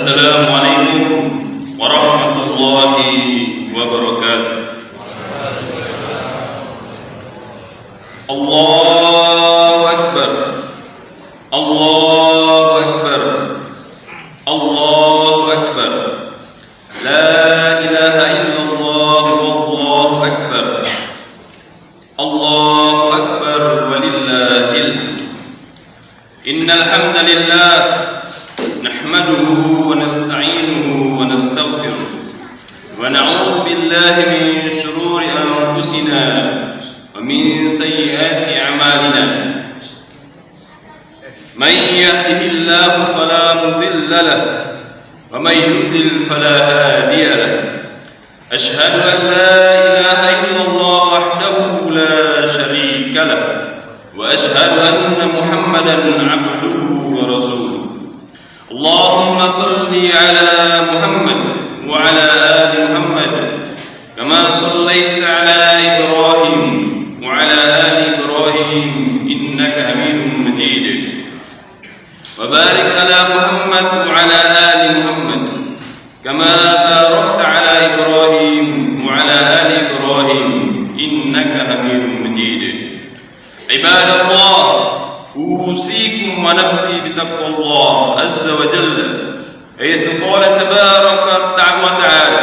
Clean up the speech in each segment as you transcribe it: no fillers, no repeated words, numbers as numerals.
Assalamualaikum warahmatullahi wabarakatuh. Allahu Akbar, Allahu Akbar, Allahu Akbar. La ilaha illallah wallahu akbar. Allahu Akbar walillahil hamd. Innal hamdalillah nahmaduhu wa nasta'inuhu wa nastaghfiruh wa na'udzu billahi min shururi anfusina wa min sayyiati a'malina. Man yahdihillahu fala mudilla lahu wa man yudlil fala hadiya lahu. Ashhadu an la ilaha illallah wahdahu la sharika lahu wa ashhadu anna Muhammadan 'abduhu wa rasuluh. Allahumma salli ala Muhammad wa ala ali Muhammad kama sallaita ala Ibrahim wa ala ali Ibrahim innaka Hamidum Majid. Wa barik ala Muhammad wa ala ali Muhammad kama barakta ala Ibrahim wa ala ali Ibrahim innaka Hamidum Majid. Ibadallah, أوصيكم ونفسي بتقوى الله عز وجل حيث قال تبارك وتعالى: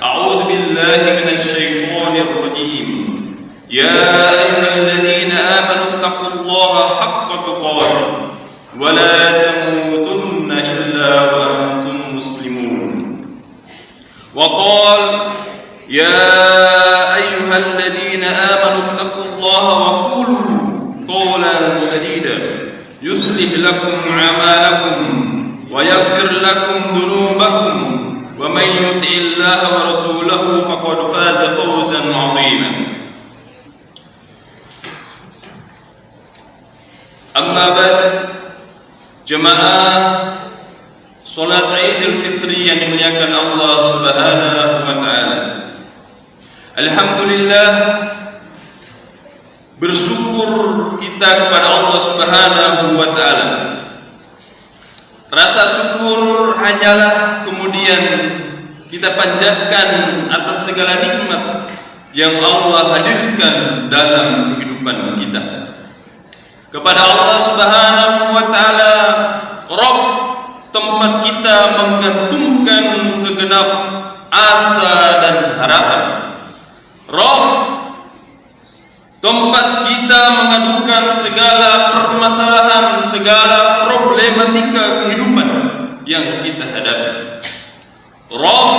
أعوذ بالله من الشيطان الرجيم. يا أيها الذين آمنوا اتقوا الله حق تقاته ولا تموتن إلا وأنتم مسلمون. وقال: يا أيها الذين آمنوا اتقوا الله وقولوا قولا سديدا يصلح لكم أعمالكم ويغفر لكم ذنوبكم ومن يطع الله ورسوله فقد فاز فوزا عظيما. أما بعد، jemaah salat Idul Fitri yang dimuliakan Allah Subhanahu wa taala. Alhamdulillah, bersyukur kita kepada Allah Subhanahu wa taala. Rasa syukur hanyalah kemudian kita panjatkan atas segala nikmat yang Allah hadirkan dalam kehidupan kita. Kepada Allah Subhanahu wa taala, Rabb, tempat kita menggantungkan segenap asa dan harapan. Rabb, tempat kita mengadukan segala permasalahan, segala problematika kehidupan yang kita hadapi. Rabb,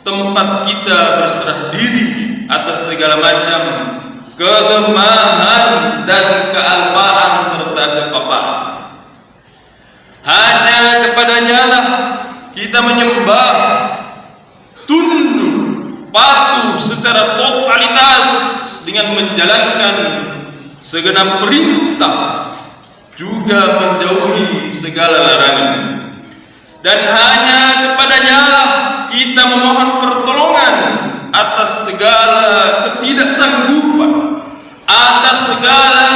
tempat kita berserah diri atas segala macam kelemahan dan kealpaan serta kepapaan. Hanya kepadanya lah kita menyembah, tunduk, patuh secara totalitas dengan menjalankan segenap perintah, juga menjauhi segala larangan. Dan hanya kepadanya lah kita memohon pertolongan atas segala ketidaksanggupan, atas segala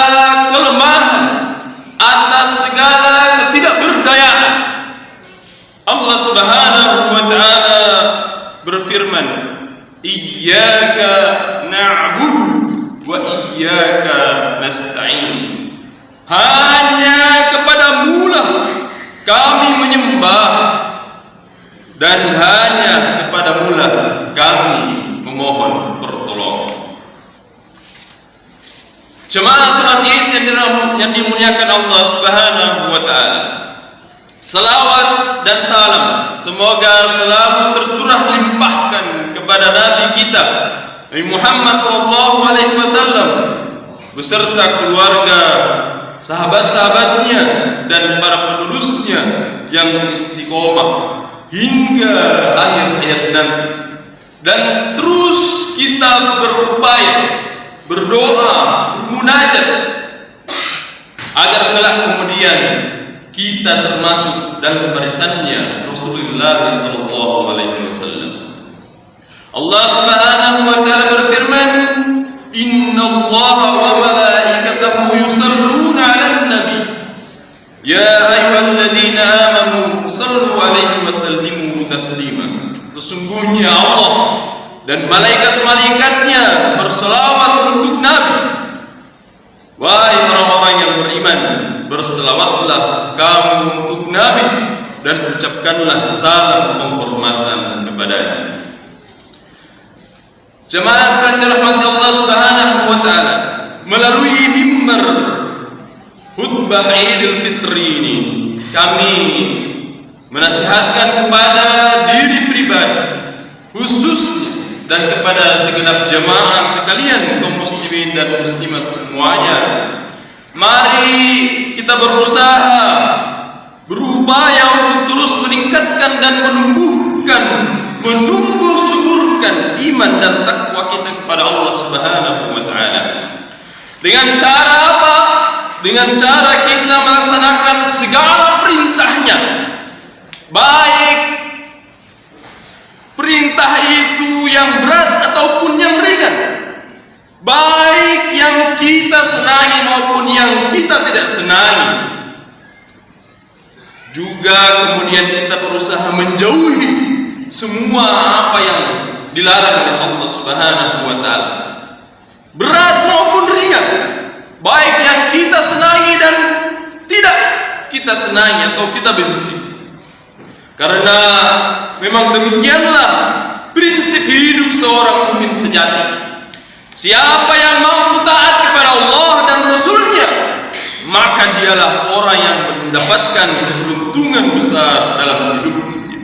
kelemahan, atas segala ketidakberdayaan. Allah Subhanahu wa taala berfirman: Iyyaka na'budu wa iyyaka nasta'in. Hanya kepadamu lah kami menyembah, dan hanya kepadamu lah kami memohon pertolongan. Jemaah salat Id yang dimuliakan Allah Subhanahu wa taala, selawat dan salam semoga selalu tercurah limpahkan kepada Nabi kita Nabi Muhammad SAW beserta keluarga, sahabat-sahabatnya dan para penerusnya yang istiqomah hingga akhir hayat nanti. Dan terus kita berupaya, berdoa, bermunajat agar kelak kemudian kita termasuk dalam barisannya Rasulullah SAW. Allah Subhanahu wa taala berfirman: Innallaha wa malaikatahu yusalluna 'alan nabi ya ayyuhalladzina amanu sallu 'alaihi wa sallimu taslima. Sesungguhnya Allah dan malaikat-malaikatnya berselawat untuk Nabi. Wahai orang-orang yang beriman, berselawatlah kamu untuk Nabi dan ucapkanlah salam penghormatan kepadanya. Jemaah sekalian dirahmati Allah Subhanahu wa taala, melalui mimbar khutbah Idul Fitri ini kami menasihatkan kepada diri pribadi khususnya dan kepada segenap jemaah sekalian kaum muslimin dan muslimat semuanya. Mari kita berusaha, berupaya untuk terus meningkatkan dan menumbuh suburkan iman dan takwa kita kepada Allah Subhanahu wa taala. Dengan cara apa? Dengan cara kita melaksanakan segala perintahnya, baik perintah itu yang berat ataupun yang ringan, baik yang kita senangi maupun yang kita tidak senangi. Juga kemudian kita berusaha menjauhi semua apa yang dilarang oleh Allah Subhanahu wa taala, berat maupun ringan, baik yang kita senangi dan tidak kita senangi atau kita benci. Karena memang demikianlah prinsip hidup seorang mukmin sejati. Siapa yang mampu taat kepada Allah dan Rasul-Nya, maka dialah orang yang mendapatkan keberuntungan besar dalam hidupnya.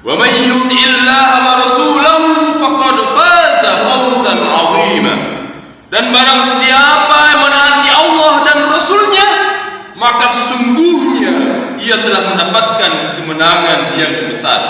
Wa may yuti'illaha wa rasulahu faqad faza fawzan 'azima. Dan barang siapa yang menaati Allah dan Rasul-Nya, maka sesungguhnya ia telah mendapatkan kemenangan yang besar.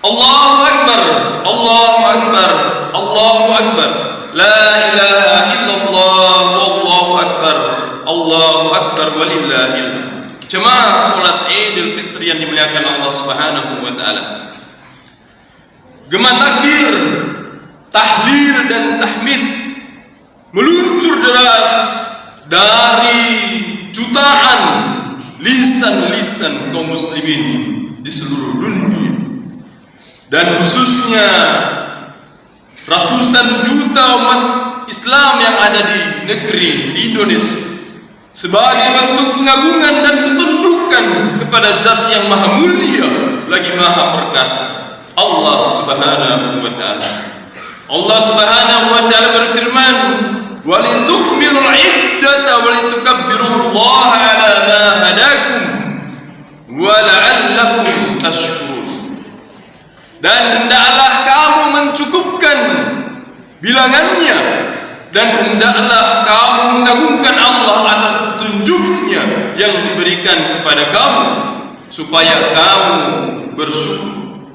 Allahu Akbar, Allahu Akbar, Allahu Akbar. La ilaha illallah, wallahu akbar, Allahu akbar walillahil hamd. Jemaah salat Idul Fitri yang dimuliakan Allah Subhanahu wa taala. Gema takbir, tahlil dan tahmid meluncur deras dari jutaan lisan-lisan kaum muslimin di seluruh dunia, dan khususnya ratusan juta umat Islam yang ada di negeri di Indonesia, sebagai bentuk pengagungan dan ketundukan kepada Zat yang Maha Mulia lagi Maha Perkasa, Allah Subhanahu wa taala. Allah Subhanahu wa taala berfirman, "Walitukmilul 'iddata walitukabbirullaha 'ala ma hadakum wa la'allakum tashkurun." Dan hendaklah kamu mencukupkan bilangannya, dan hendaklah kamu mengagungkan Allah atas petunjuknya yang diberikan kepada kamu, supaya kamu bersyukur.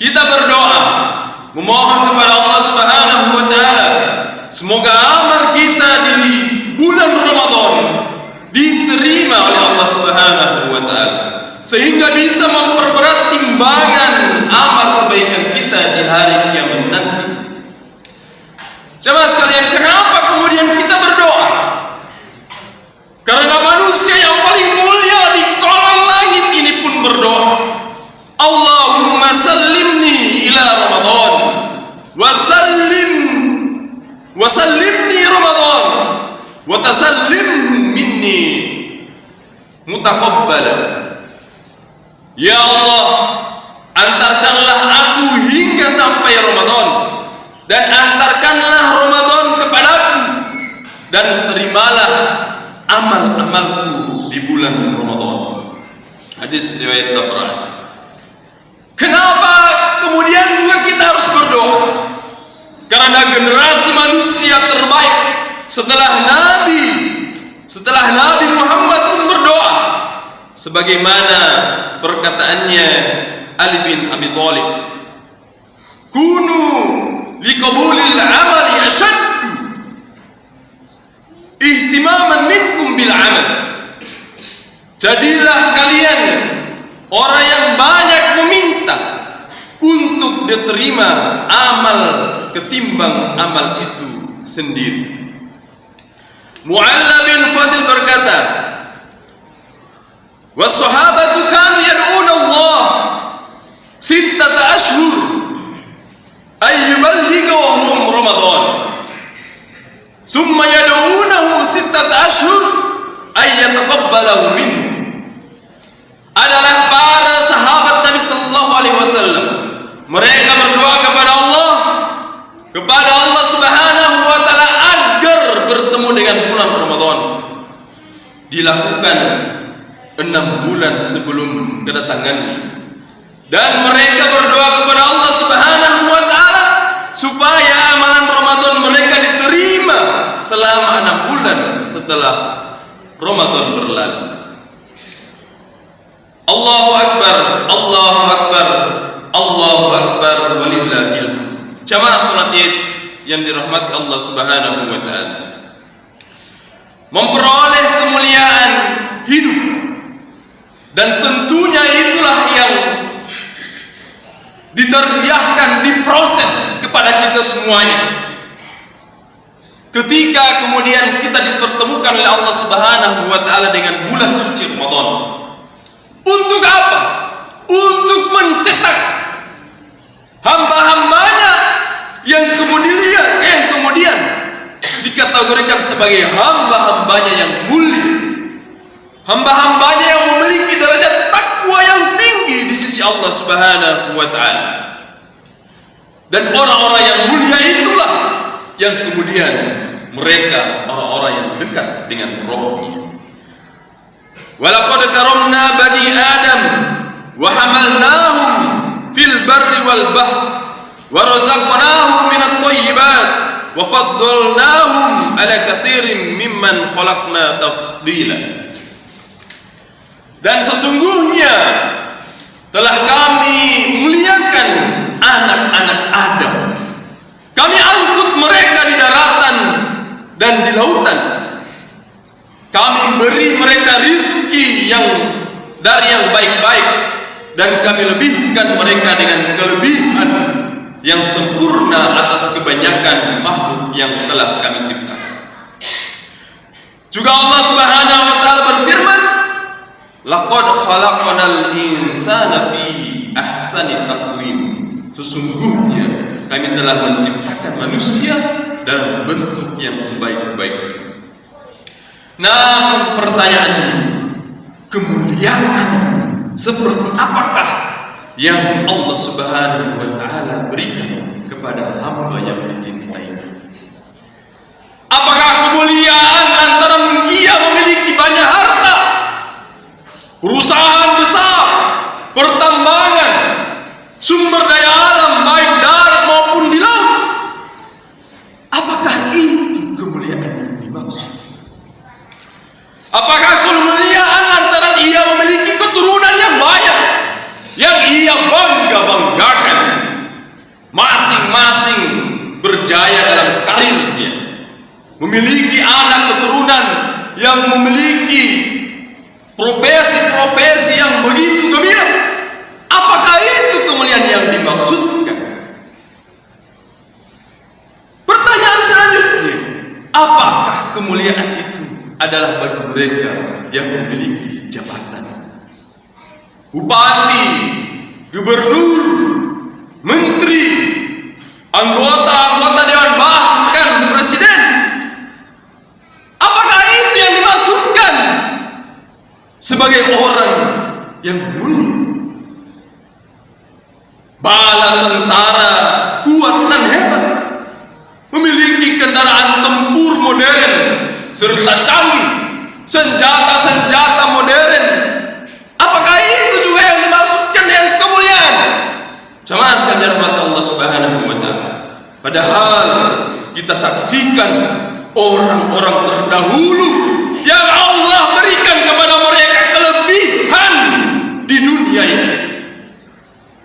Kita berdoa memohon kepada Allah Subhanahu wa taala, semoga amal kita di bulan Ramadan diterima oleh Allah Subhanahu wa taala, sehingga bisa memperberat timbangan amal kebaikan kita di hari kiamat nanti. Jemaah sekalian, kenapa kemudian kita berdoa? Karena manusia yang paling mulia di kolong langit ini pun berdoa, Allahumma sallimni ila Ramadan wa sallimni Ramadan wa tasallimhu minni mutaqabbalan. Ya Allah, antarkanlah aku hingga sampai Ramadan, dan antarkanlah Ramadan kepadaku, dan terimalah amal-amalku di bulan Ramadan. Hadis riwayat Tabrani. Kenapa kemudian juga kita harus berdoa? Karena generasi manusia terbaik setelah Nabi Muhammad pun berdoa, sebagaimana perkataannya Ali bin Abi Thalib, "Kunu liqabulil amali ashaddu ihtimaman minkum bil amal." Jadilah kalian orang yang banyak meminta untuk diterima amal ketimbang amal itu sendiri. Mu'alla bin Fadil berkata, "Was sahabatu kanu yad'una sittata ashhur ay yuballighahum Ramadan. Summa yad'unahu sittata ashhur ay yataqabbalahu minhu. Adalah para sahabat Nabi sallallahu alaihi wasallam. Mereka berdoa kepada Allah Subhanahu wa taala agar bertemu dengan bulan Ramadan. Dilakukan 6 bulan sebelum kedatangannya. Dan mereka berdoa kepada Allah Subhanahu wa taala supaya amalan Ramadan mereka diterima selama 6 bulan setelah Ramadan berlalu. Allahu Akbar, Allahu Akbar, Allahu Akbar, walillahil hamd. Jamaah salat Id yang dirahmati Allah Subhanahu wa taala. Memperoleh kemuliaan hidup, dan tentunya itulah yang ditarbiyahkan, diproses kepada kita semuanya. Ketika kemudian kita dipertemukan oleh Allah Subhanahu wa taala dengan bulan suci Ramadan. Untuk apa? Untuk mencetak hamba-hambanya yang kemudian dikategorikan sebagai hamba-hambanya yang mulia, hamba-hambanya yang memiliki derajat takwa yang tinggi di sisi Allah Subhanahu wa taala. Dan orang-orang yang mulia itulah yang kemudian mereka orang-orang yang dekat dengan Rabbnya. Walaqad karamna bani Adam wa hamalnahum fil barri wal bahr wa razaqnahum minat thayyibat wa faddalnahum ala katsirin mimman khalaqna tafdila. Dan sesungguhnya telah kami muliakan anak-anak Adam. Kami angkut mereka di daratan dan di lautan. Kami beri mereka rizki yang dari yang baik-baik, dan kami lebihkan mereka dengan kelebihan yang sempurna atas kebanyakan makhluk yang telah kami ciptakan. Juga Allah Subhanahu wa taala berfirman, laqad khalaqnal insana fi ahsani taqwim. Sesungguhnya kami telah menciptakan manusia dalam bentuk yang sebaik-baiknya. Namun pertanyaannya, kemuliaan seperti apakah yang Allah Subhanahu wa taala berikan kepada hamba yang dicintai? Apakah kemuliaan lantaran ia memiliki banyak harta, perusahaan besar, pertambangan, sumber daya alam baik darat maupun di laut? Apakah itu kemuliaan yang dimaksud? Apakah kemuliaan lantaran ia memiliki keturunan yang banyak, yang ia bangga-banggakan, masing-masing berjaya dalam karirnya, memiliki anak keturunan yang memiliki profesi-profesi yang begitu gembira? Apakah itu kemuliaan yang dimaksudkan? Pertanyaan selanjutnya, apakah kemuliaan itu adalah bagi mereka yang memiliki jabatan? Bupati, gubernur, menteri, anggota dewan, bahkan presiden. Apakah itu yang dimaksudkan sebagai orang yang mulia? Bala tentara kuat dan hebat, memiliki kendaraan tempur modern serta canggih, senjata-senjata modern. Apakah itu juga yang dimaksudkan dengan kemuliaan? Sama sekali rahmat Allah Subhanahu wa taala. Padahal kita saksikan orang-orang terdahulu yang Allah berikan kepada mereka kelebihan di dunia ini.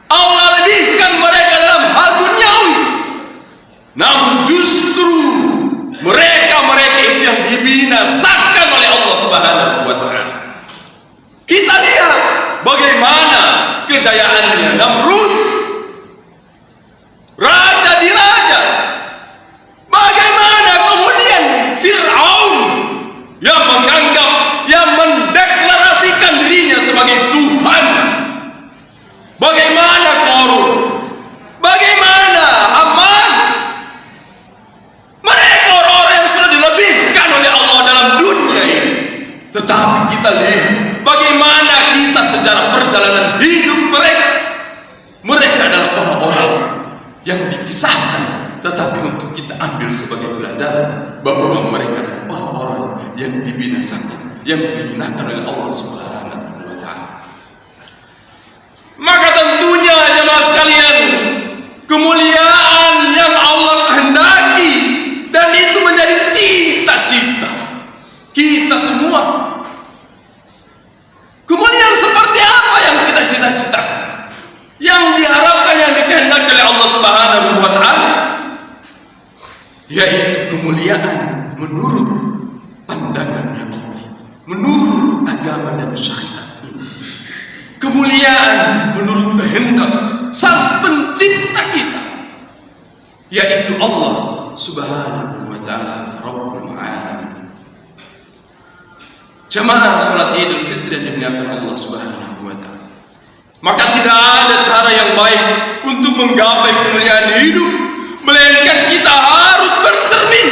Allah lebihkan mereka dalam hal duniawi, namun justru mereka itu yang dibinasakan oleh Allah Subhanahu wa taala. Kita lihat bagaimana kejayaannya Namrud, raja di raja. Bagaimana kemudian Fir'aun yang menganggap, yang tetapi untuk kita ambil sebagai pelajaran bahwa mereka adalah orang-orang yang dibinasakan, yang dihinakan oleh Allah Subhanahu wa Ta'ala. Maka tentunya jemaah sekalian, kemuliaan yang Allah kehendaki dan itu menjadi cita-cita kita semua. Kemuliaan seperti apa yang kita cita-citakan? Yang diharapkan, yang dikehendaki oleh Allah Subhanahu wa Ta'ala, yaitu kemuliaan menurut pandangannya Allah, menurut agama dan syariat. Kemuliaan menurut kehendak Sang Pencipta kita, yaitu Allah Subhanahu wa Ta'ala Rabbul Alamin. Jemaah salat Idul Fitri yang dimuliakan Allah Subhanahu wa Ta'ala, maka tidak ada cara yang baik untuk menggapai kemuliaan hidup melainkan kita harus bercermin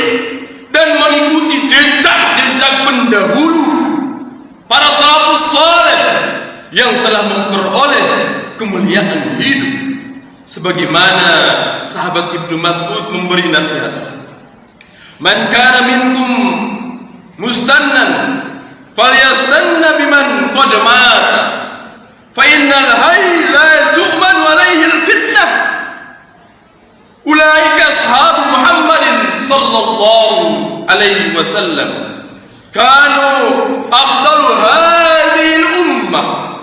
dan mengikuti jejak-jejak pendahulu para salafus saleh yang telah memperoleh kemuliaan hidup, sebagaimana sahabat Ibnu Mas'ud memberi nasihat, man kana minkum mustannan falyastanna biman qad mata fa innal hayy la tu'man alaihil fitnah. Ulaika ashabu Muhammadin sallallahu alaihi wasallam kanu afdalu hadhil ummah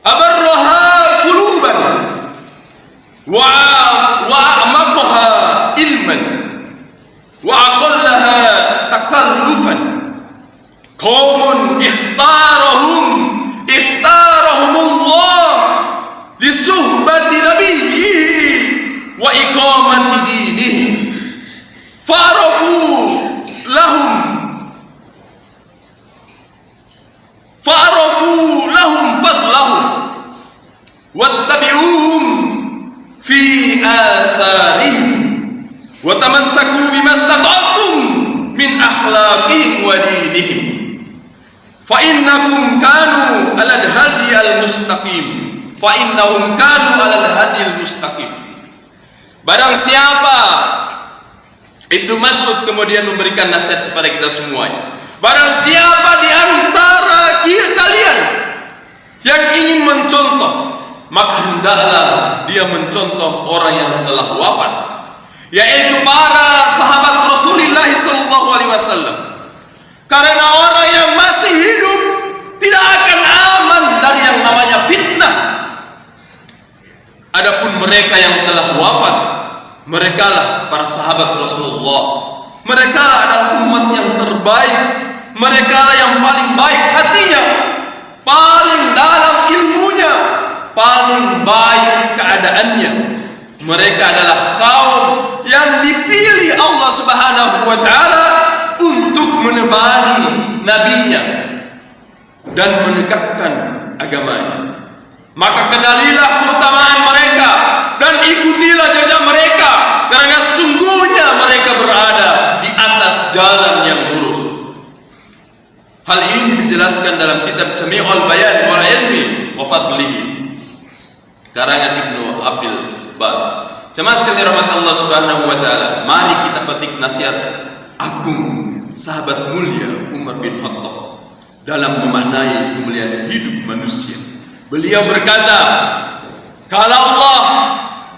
abarraha quluban wa a'maqaha ilman wa aqallaha takallufan. Qaumun ikhtarahumullah lisuhbati nabiyyihi wa iqamati dinihi fa'arafu lahum fadlahum wattabi'uhum fi atharihim wa tamassaku bima stata'tum min akhlaqihim wa dinihim fa innakum kanu alal hadiyal mustaqim. Barang siapa, Ibnu Mas'ud kemudian memberikan nasihat kepada kita semuanya, barang siapa di antara kalian yang ingin mencontoh, maka hendaklah dia mencontoh orang yang telah wafat, yaitu para sahabat Rasulullah SAW. Karena orang yang masih hidup tidak akan aman dari yang namanya fitnah. Adapun mereka yang telah wafat, merekalah para sahabat Rasulullah. Mereka adalah umat yang terbaik. Mereka yang paling baik hatinya, paling dalam ilmunya, paling baik keadaannya. Mereka adalah kaum yang dipilih Allah Subhanahu wa Ta'ala untuk menemani nabinya dan menegakkan agamanya. Maka kenalilah keutamaan mereka dan ikutilah jejak mereka, karena sungguhnya mereka berada di atas jalan yang lurus. Hal ini dijelaskan dalam kitab Jami'ul Bayan wal Ilmi wa Fadlihi karangan Ibnu Abdul Bar. Jemaah sekalian rahmat Allah Subhanahu wa Ta'ala, mari kita petik nasihat agung sahabat mulia Umar bin Khattab dalam memaknai kemuliaan hidup manusia. Beliau berkata, kalau Allah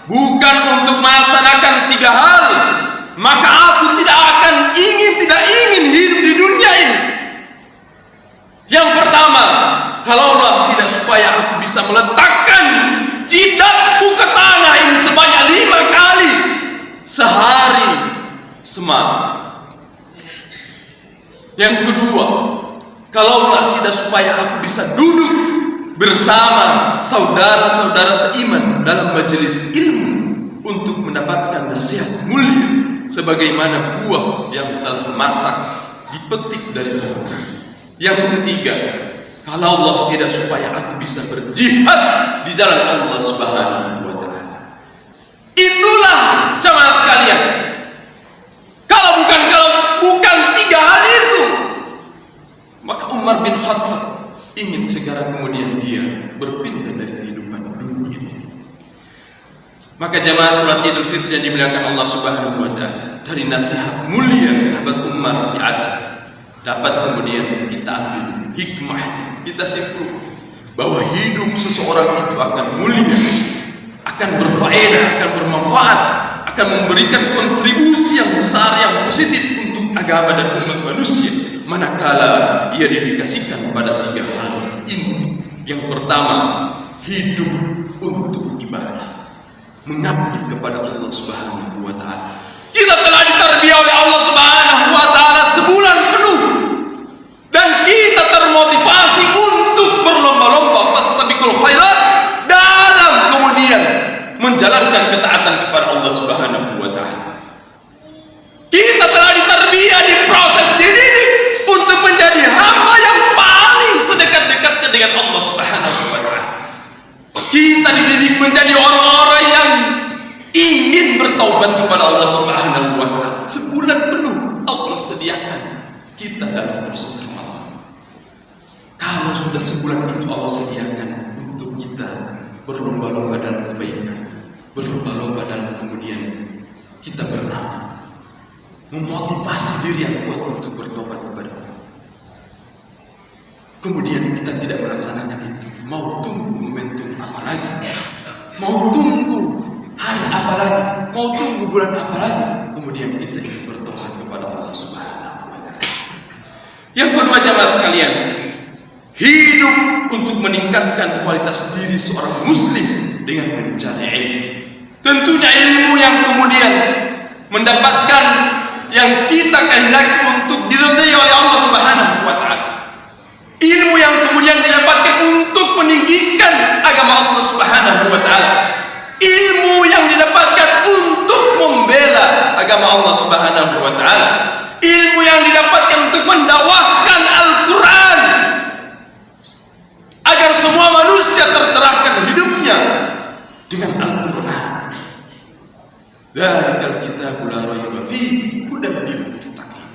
bukan untuk melaksanakan 3 hal, maka aku tidak ingin hidup di dunia ini. Yang pertama, kalau Allah tidak supaya aku bisa meletakkan jidatku ke tanah ini sebanyak 5 kali sehari semalam. Yang kedua, kalau Allah tidak supaya aku bisa duduk bersama saudara-saudara seiman dalam majelis ilmu untuk mendapatkan nasihat mulia sebagaimana buah yang telah masak dipetik dari Allah. Yang ketiga, kalau Allah tidak supaya aku bisa berjihad di jalan Allah Subhanahu wa Ta'ala. Itulah jemaah sekalian, kalau bukan 3 hal itu, maka Umar bin Khattab ingin segera kemudian dia berpindah dari kehidupan dunia ini. Maka jamaah salat Idul Fitri yang dimuliakan Allah Subhanahu wa taala, dari nasihat mulia sahabat Umar di atas dapat kemudian kita ambil hikmah, kita simpulkan bahwa hidup seseorang itu akan mulia, akan berfaedah, akan bermanfaat, akan memberikan kontribusi yang besar, yang positif untuk agama dan umat manusia, manakala ia dedikasikan pada 3 hal inti. Yang pertama, hidup untuk ibadah, mengabdi kepada Allah Subhanahu wa taala. Kita telah ditarbiyah oleh Allah Subhanahu wa taala sebulan penuh, dan kita termotivasi untuk berlomba-lomba fastabiqul khairat dalam kemudian menjalankan ketaatan kepada Allah Subhanahu wa taala. Kita telah ditarbiyah, diproses, dididik untuk menjadi hamba yang paling sedekat-dekatnya dengan Allah Subhanahu wa taala. Kita dididik menjadi orang-orang yang ingin bertaubat kepada Allah Subhanahu wa taala. Sebulan penuh Allah sediakan kita dalam proses Ramadan. Kalau sudah sebulan itu Allah sediakan untuk kita berlomba-lomba dalam kebaikan, berlomba-lomba dalam kemudian kita beramal, memotivasi diri yang kuat untuk bertobat kepada Allah. Kemudian kita tidak melaksanakan itu, mau tunggu momentum apa lagi, mau tunggu hari apa lagi, mau tunggu bulan apa lagi, kemudian kita ingin bertobat kepada Allah Subhanahu wa taala. Yang kedua jamaah sekalian, hidup untuk meningkatkan kualitas diri seorang muslim dengan mencari ilmu. Tentunya ilmu yang kemudian mendapatkan yang kita kehendaki untuk diridhai oleh Allah Subhanahu wa taala. Ilmu yang kemudian didapatkan untuk meninggikan agama Allah Subhanahu wa taala. Ilmu yang didapatkan untuk membela agama Allah Subhanahu wa taala. Ilmu yang didapatkan untuk mendakwahkan Al-Qur'an agar semua manusia tercerahkan hidupnya dengan Al-Qur'an. Dzalikal kitabul la raiba fihi hudan lil muttaqin.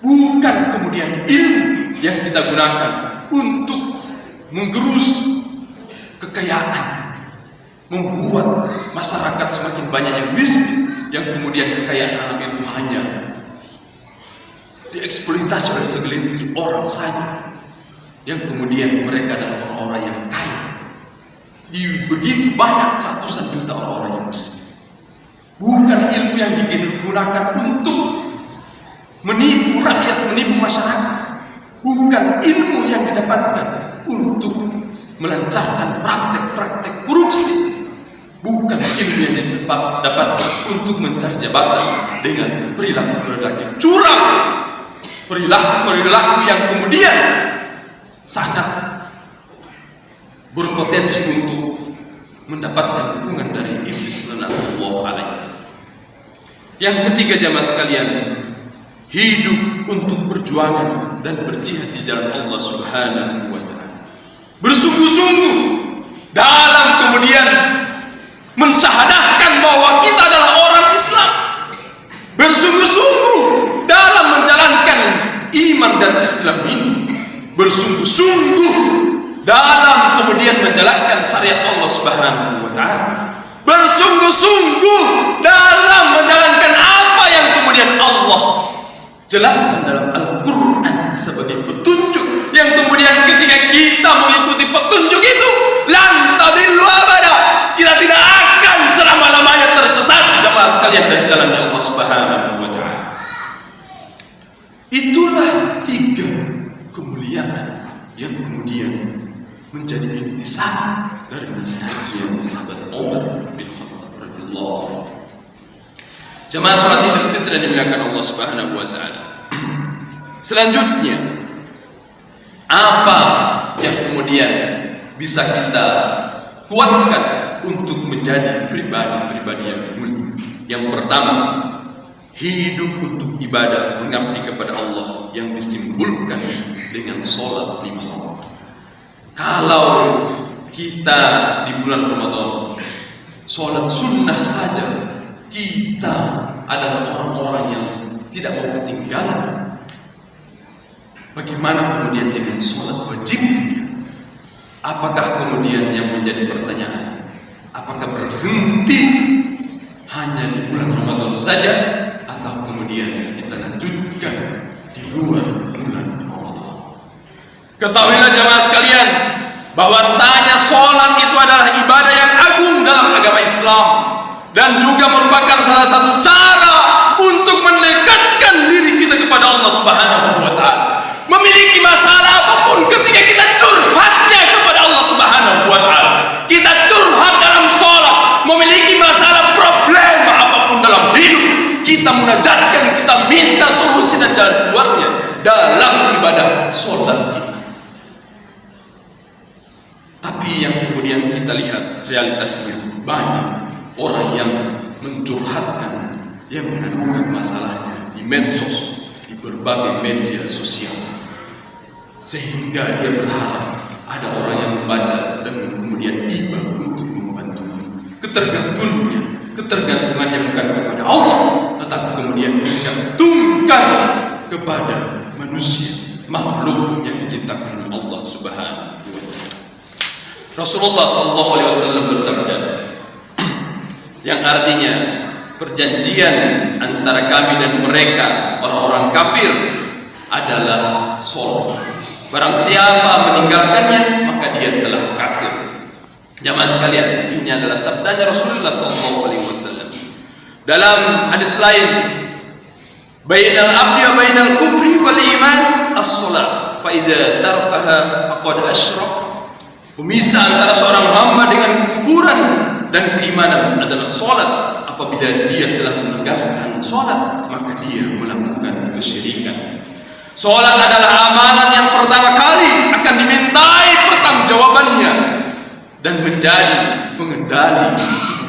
Bukan kemudian ilmu yang kita gunakan untuk menggerus kekayaan, membuat masyarakat semakin banyak yang miskin, yang kemudian kekayaan alam itu hanya dieksploitasi oleh segelintir orang saja, yang kemudian mereka adalah orang-orang yang kaya di begitu banyak ratusan juta orang-orang yang miskin. Bukan ilmu yang digunakan untuk menipu rakyat, menipu masyarakat. Bukan ilmu yang didapatkan untuk melancarkan praktek-praktek korupsi. Bukan ilmu yang didapatkan untuk mencari jabatan dengan perilaku-perilaku curang, perilaku-perilaku yang kemudian sangat berpotensi untuk mendapatkan dukungan dari iblis laknatullah alaihi. Yang ketiga jamaah sekalian, hidup untuk perjuangan dan berjihad di jalan Allah Subhanahu wa taala. Bersungguh-sungguh dalam kemudian mensyahadahkan bahwa kita adalah orang Islam. Bersungguh-sungguh dalam menjalankan iman dan Islam ini. Bersungguh-sungguh dalam kemudian menjalankan syariat Allah Subhanahu wa taala. Bersungguh-sungguh dalam menjalankan apa yang kemudian Allah jelaskan dalam Al-Quran sebagai petunjuk, yang kemudian ketika kita mengikuti petunjuk itu lan tadillu abada, kita tidak akan selama-lamanya tersesat jemaah sekalian dari jalan Allah Subhanahu wa taala. Itulah 3 kemuliaan yang kemudian menjadi intisar dari nasihatnya sahabat Umar bin Khattab radhiyallahu. Jemaah salat Idul Fitri yang dimuliakan Allah Subhanahu wa taala. Selanjutnya, apa yang kemudian bisa kita kuatkan untuk menjadi pribadi-pribadi yang mulia? Yang pertama, hidup untuk ibadah, mengabdi kepada Allah yang disimpulkan dengan sholat 5 waktu. Kalau kita di bulan Ramadan sholat sunnah saja, kita adalah orang-orang yang tidak mau ketinggalan. Bagaimana kemudian dengan sholat wajibnya? Apakah kemudian yang menjadi pertanyaan? Apakah berhenti hanya di bulan Ramadan saja, atau kemudian kita lanjutkan di luar bulan Ramadan? Ketahuilah jamaah sekalian, bahwasanya sholat itu adalah ibadah yang agung dalam agama Islam, dan juga merupakan salah satu cara untuk mendekatkan diri kita kepada Allah Subhanahu wa Ta'ala. Memiliki masalah apapun, ketika kita curhatnya kepada Allah Subhanahu wa Ta'ala, kita curhat dalam sholat, memiliki masalah problem apapun dalam hidup, kita munajatkan, kita minta solusi dan jalan keluarnya dalam ibadah sholat kita. Tapi yang kemudian kita lihat realitasnya, banyak orang yang mencurhatkan, yang mengadukan masalahnya di medsos, di berbagai media sosial, sehingga dia berharap ada orang yang membaca dan kemudian tiba untuk membantu. Ketergantungannya bukan kepada Allah, tetapi kemudian digantungkan kepada manusia, makhluk yang diciptakan oleh Allah Subhanahu wa Ta'ala. Rasulullah SAW bersabda, yang artinya perjanjian antara kami dan mereka orang-orang kafir adalah sholat. Barang siapa meninggalkannya, maka dia telah kafir. Jamaah sekalian, ini adalah sabdanya Rasulullah SAW. Dalam hadis lain, bainal abdi wa bainal kufri wal iman as-sholat, fa idza tarakaha faqad asyrak. Pemisah antara seorang hamba dengan kekufuran dan keimanan adalah sholat. Apabila dia telah meninggalkan sholat, maka dia melakukan kesyirikan. Sholat adalah amalan yang pertama kali akan dimintai pertanggungjawabannya dan menjadi pengendali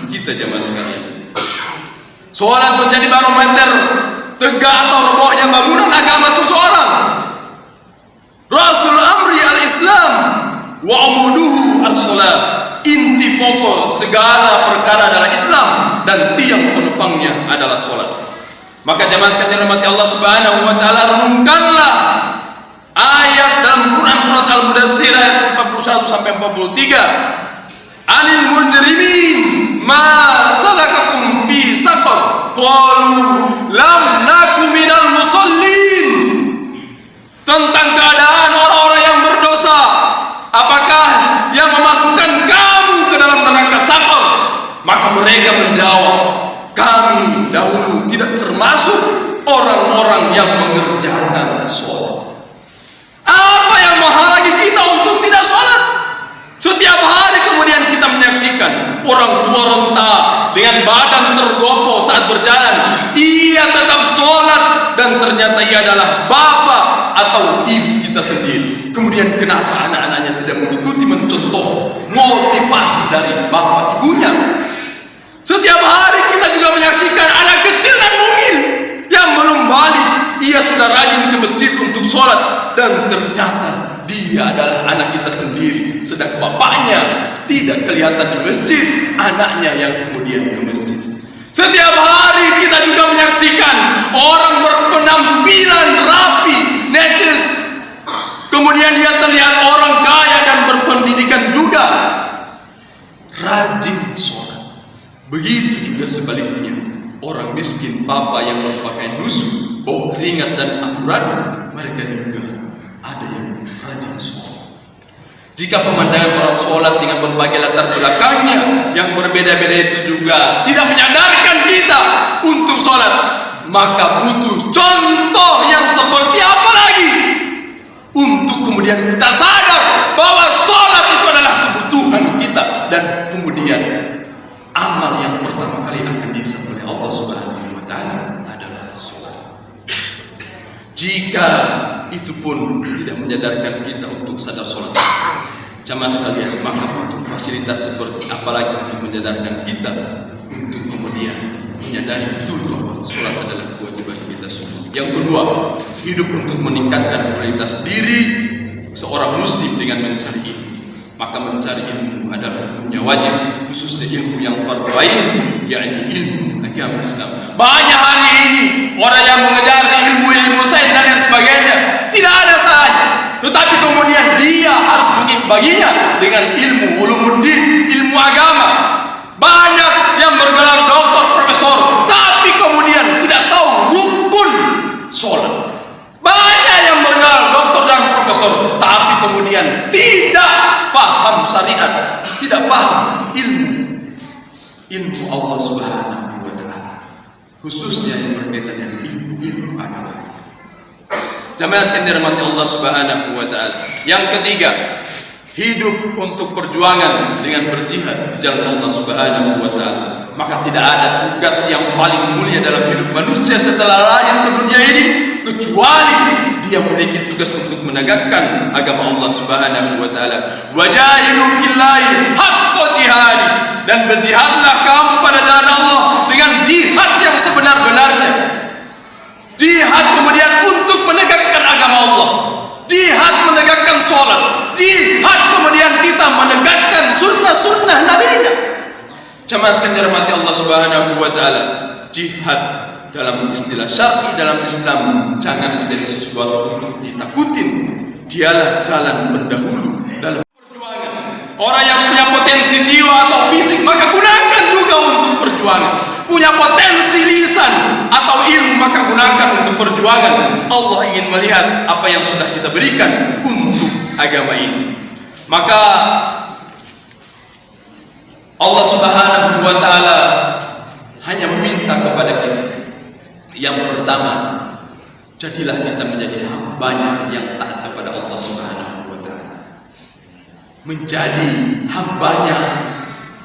kita jamaah sekalian. Sholat menjadi barometer tegak atau robohnya bangunan agama seseorang. Rasul amri al-Islam wa amuduhu as-sholat. Inti pokok segala perkara adalah Islam, dan tiang penopangnya adalah sholat. Maka jamaah sekalian rahmati Allah Subhanahu wa Ta'ala, renungkanlah ayat dalam Quran surat Al-Mudaththir ayat 41 sampai 43. Anil mujrimin ma salakakum fi saqar qalu lam naku minal musallin. Tentang keadaan orang-orang yang berdosa, apakah yang memasukkan kamu ke dalam neraka saqar? Maka mereka menjawab, kami dahulu tidak termasuk orang-orang yang mengerjakan sholat. Apa yang menghalangi kita untuk tidak sholat? Setiap hari kemudian kita menyaksikan orang tua renta dengan badan tergopoh saat berjalan, ia tetap sholat, dan ternyata ia adalah bapak atau ibu kita sendiri. Kemudian kenapa anak-anaknya tidak mengikuti, mencontoh motivasi dari bapak ibunya? Setiap hari kita juga menyaksikan anak kecil dan mungil yang belum balik, ia sudah rajin ke masjid untuk sholat, dan ternyata dia adalah anak kita sendiri, sedang bapaknya tidak kelihatan di masjid, anaknya yang kemudian ke masjid. Setiap hari kita juga menyaksikan orang berpenampilan rapi, necis, kemudian dia terlihat orang kaya dan berpendidikan juga, rajin sholat. Begitu juga sebaliknya, orang miskin papa yang berpakaian lusuh, bau keringat dan amburadul, mereka juga ada yang rajin sholat. Jika pemandangan orang sholat dengan berbagai latar belakangnya yang berbeda-beda itu juga tidak menyadarkan kita untuk sholat, maka butuh contoh yang seperti apa lagi untuk kemudian kita sadar bahwa sholat itu adalah kebutuhan kita, dan kemudian amal yang pertama kali akan dihisab oleh Allah Subhanahu wa Ta'ala adalah sholat. Jika itu pun tidak menyadarkan kita untuk sadar sholat, jamaah sekalian, maka butuh fasilitas seperti apa lagi untuk menyadarkan kita untuk kemudian menyadari betul bahwa sholat adalah kewajiban kita semua. Yang kedua, hidup untuk meningkatkan kualitas diri seorang muslim dengan mencari ilmu. Maka mencari ilmu adalah hukumnya wajib, khususnya ilmu yang fardu ain, yakni ilmu agama Islam. Banyak hari ini orang yang mengejar ilmu sains dan lain sebagainya, tidak ada salahnya, tetapi kemudian dia harus mengimbanginya dengan ilmu ulumuddin, ilmu agama. Banyak yang bergelar doktor, profesor, tapi kemudian tidak tahu rukun sholat. Banyak yang bergelar doktor dan profesor, tapi kemudian tidak paham syariat, tidak paham ilmu Allah Subhanahu wa Ta'ala, khususnya yang berkaitan dengan ilmu agama. Jamaah sekalian dirahmati Allah Subhanahu wa Ta'ala. Yang ketiga, hidup untuk perjuangan dengan berjihad di jalan Allah Subhanahu wa Ta'ala. Maka tidak ada tugas yang paling mulia dalam hidup manusia setelah lahir ke dunia ini kecuali dia memiliki tugas untuk menegakkan agama Allah Subhanahu wa Ta'ala. Wajahidu fillahi haqqa jihadi, dan berjihadlah kamu pada jalan Allah dengan jihad yang sebenar-benarnya. Jihad kemudian untuk menegakkan agama Allah, jihad menegakkan sholat, jihad kemudian kita menegakkan sunnah-sunnah Nabi-Nya. Jamaah sekalian dirahmati Allah Subhanahu wa Ta'ala, jihad dalam istilah syar'i dalam Islam jangan menjadi sesuatu untuk ditakutin. Dialah jalan pendahulu dalam perjuangan. Orang yang punya potensi jiwa atau fisik maka gunakan juga untuk perjuangan. Punya potensi lisan atau ilmu maka gunakan untuk perjuangan. Allah ingin melihat apa yang sudah kita berikan untuk agama ini. Maka Allah Subhanahu wa Ta'ala hanya meminta kepada kita, yang pertama, jadilah kita menjadi hambanya yang taat kepada Allah Subhanahu wa Ta'ala, menjadi hambanya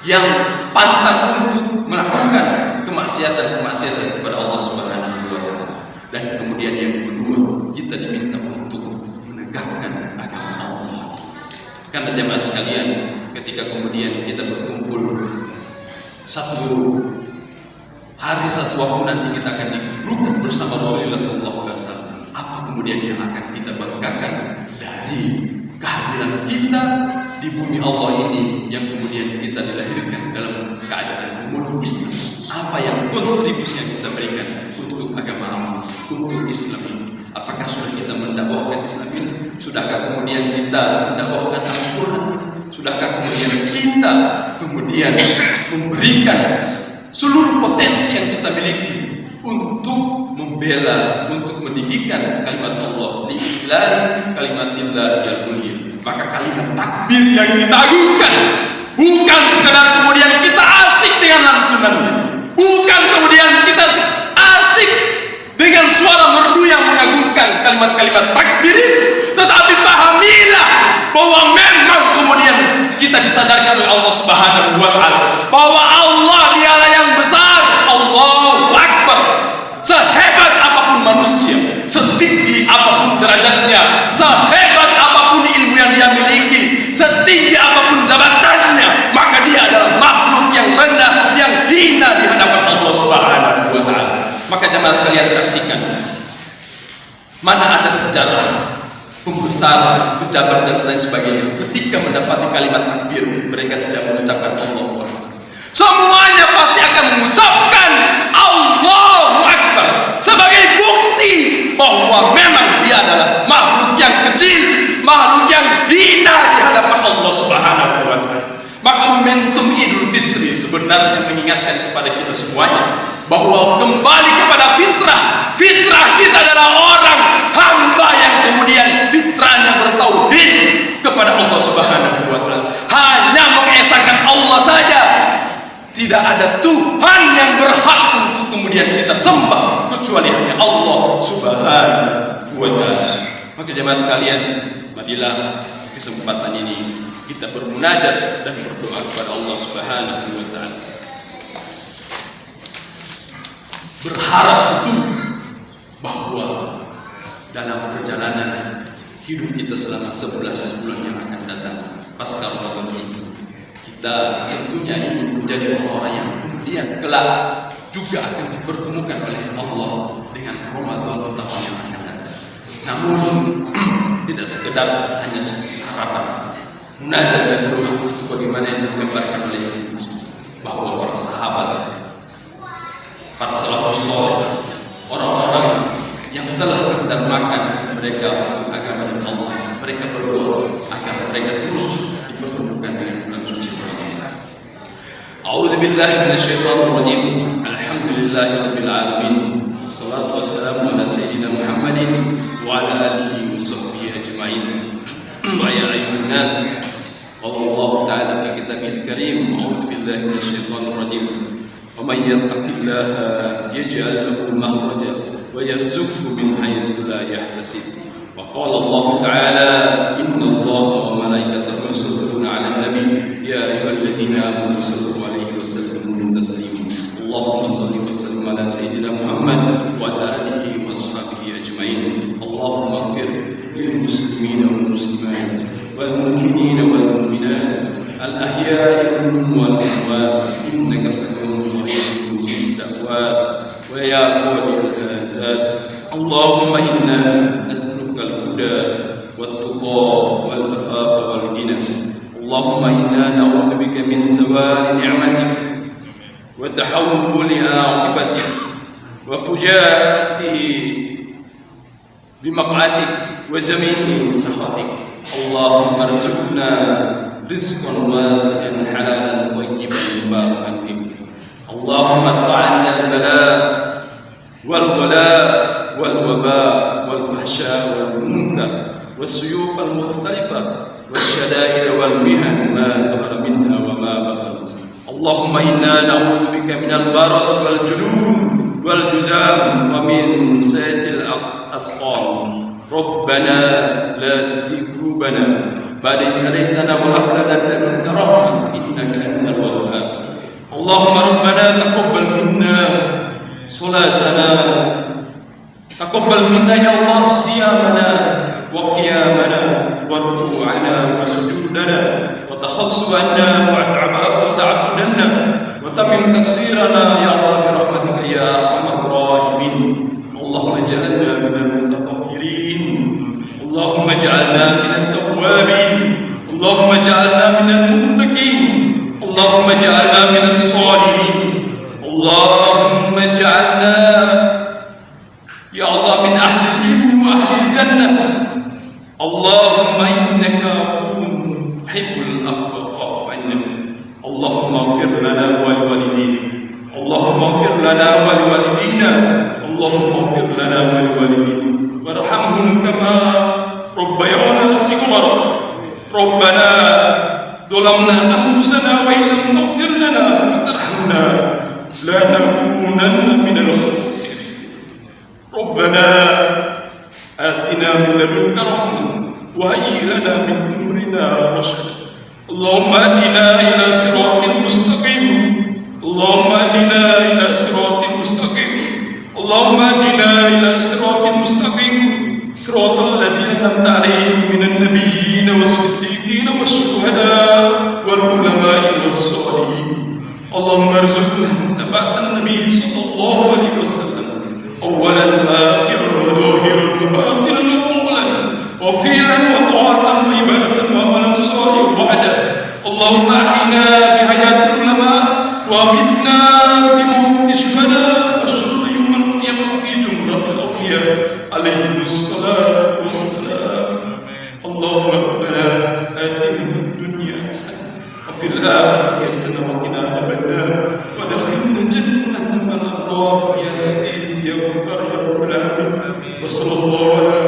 yang pantang untuk melakukan kemaksiatan kepada Allah Subhanahu wa Ta'ala. Dan kemudian yang kedua, kita diminta untuk menegakkan agama Allah. Karena jemaah sekalian, ketika kemudian kita berkumpul satu hari, satu waktu nanti kita akan dikumpulkan bersama Rasulullah SAW. Apa kemudian yang akan kita banggakan dari kehadiran kita di bumi Allah ini, yang kemudian kita dilahirkan dalam keadaan memeluk Islam? Apa yang kontribusi yang kita berikan untuk agama Allah, untuk Islam ini? Apakah sudah kita mendakwahkan Islam ini? Sudahkah kemudian kita mendakwahkan Al-Quran? Sudahkah kemudian kita memberikan seluruh potensi yang kita miliki untuk membela, untuk meninggikan kalimat Allah, li'ilahi kalimatillah yang mulia? Maka kalimat takbir yang kita agungkan bukan sekedar kemudian kita asik dengan lantunannya, bukan kemudian kita asik dengan suara merdu yang mengagungkan kalimat-kalimat takbir itu, tetapi pahamilah bahwa memang kemudian kita disadarkan oleh Allah Subhanahu wa Ta'ala bahwa Allah dialah yang besar. Allahu Akbar. Sehebat apapun manusia, setinggi apapun derajatnya, sehebat apapun ilmu yang dia miliki, setinggi apapun jabatannya, maka dia adalah makhluk yang rendah, yang hina di hadapan Allah Subhanahu wa Ta'ala. Maka jemaah sekalian saksikan, mana ada sejarah pembesar, pejabat dan lain sebagainya ketika mendapati kalimat takbir mereka tidak mengucapkan Allahu Akbar. Semuanya pasti akan mengucapkan Allahu Akbar sebagai bukti bahwa memang dia adalah makhluk yang kecil, makhluk yang hina di hadapan Allah Subhanahu wa Ta'ala. Maka momentum Idul Fitri sebenarnya mengingatkan kepada kita semuanya bahwa kembali kepada fitrah. Fitrah kita adalah orang hamba yang kemudian fitrahnya bertauhid kepada Allah Subhanahu wa Ta'ala, hanya mengesahkan Allah saja. Tidak ada Tuhan yang berhak untuk kemudian kita sembah kecuali hanya Allah Subhanahu wa Ta'ala. Maka jemaah sekalian, marilah kesempatan ini kita bermunajat dan berdoa kepada Allah Subhanahu wa Ta'ala. Berharap itu bahwa dalam perjalanan hidup kita selama 11 bulan yang akan datang pasca Ramadan ini, kita tentunya ingin menjadi orang yang kemudian kelak juga akan dipertemukan oleh Allah dengan Ramadan tahun yang akan datang. Namun tidak sekedar hanya harapan, munajat dan doa sebagaimana yang digambarkan oleh bahwa para sahabat, para salafus saleh, orang-orang yang telah mengutamakan mereka untuk agama Allah, mereka berdoa agar mereka terus dipertemukan dengan bulan suci Ramadan. بالله من الشيطان الرجيم. الحمد لله رب العالمين، والصلاة والسلام على سيدنا محمد وعلى آله وصحبه أجمعين. ويا أيها الناس، قال الله تعالى في كتابه الكريم: أعوذ بالله من الشيطان الرجيم، ومن يتق الله يجعل له مخرجا ويرزقه من حيث لا يحتسب. وقال الله تعالى: إن الله وملائكته يصلون على النبي يا أيها الذين آمنوا صلوا عليه وسلموا تسليما. اللهم صل وسلم على سيدنا محمد وعلى آله وأصحابه أجمعين. اللهم اغفر للمسلمين والمسلمات والمؤمنين والمؤمنات الأحياء والأموات إنك سميع قريب مجيب الدعوات ويا قاضي الحاجات. اللهم إنا نسألك الهدى والتقى والعفاف والغنى. اللهم إنا نعوذ بك من زوال نعمتك وتحول عاقبتك وفجاءة بمقعدك وجميع سخطك. اللهم ارزقنا رزقا واسعا حلالا طيبا مباركا فيه. اللهم ادفع عنا البلاء والولاء والوباء والفحشاء والمنكر والسيوف المختلفة والشدائد والمهن ما ظهر منها وما بطن. اللهم إنا نعوذ بك من البرص والجنون والجذام ومن سيئة الأسقام. ربنا لا تزغ قلوبنا بعد إذ هديتنا وهب لنا من لدنك رحمة إنك أنت الوهاب. اللهم ربنا تقبل منا صلاتنا، تقبل منا يا الله صيامنا وقيامنا وركوعنا وسجودنا وتخصصنا وتعبدنا وتمم تقصيرنا يا الله برحمتك يا أرحم الراحمين. اللهم اجعلنا من المتطهرين، اللهم اجعلنا من التوابين، اللهم اجعلنا من المتقين، اللهم اجعلنا من الصالحين، اللهم اجعلنا يا الله من أهل العلم وأهل الجنة. اللهم إنك عفو تحب العفو فاعف عنا. اللهم اغفر لنا ولوالدينا، اللهم اغفر لنا ولوالدينا، اللهم اغفر لنا ولوالدينا وارحمهم كما ربيانا صغارا. ربنا ظلمنا أنفسنا وإن لم تغفر لنا وترحمنا لنكونن من الخاسرين. ربنا آتنا من لدنك رحمة وهيئ لنا من أمرنا رشدا. اللهم اهدنا إلى صراط مستقيم، اللهم اهدنا إلى صراط مستقيم، اللهم اهدنا إلى صراط مستقيم، صراط الذين أنعمت عليهم من النبيين والصديقين والشهداء والعلماء والصالحين. اللهم ارزقنا متابعة النبي صلى الله عليه وسلم أولا وآخرا وظاهرا وباطنا وقولا وفعلا وطاعة وعبادة وعملا صالحا وعدا. اللهم أحينا بحياة العلماء وأمتنا بموت الشهداء واشرنا يوم القيامة في جمرة الأولياء عليهم الصلاة والسلام. اللهم ربنا آتنا في الدنيا حسنة وفي الآخرة حسنة وقنا عذاب النار وادخلنا جنة مع الأبرار يا عزيز يا غفار يا رب العالمين. وصلى الله على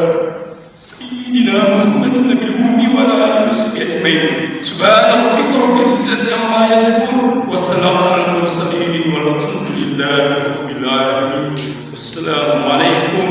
سيدنا محمد النبي الأمي وعلى آله وصحبه أجمعين. سبحان ربك رب العزة عما يصفون وسلام على المرسلين والحمد لله رب العالمين. والسلام عليكم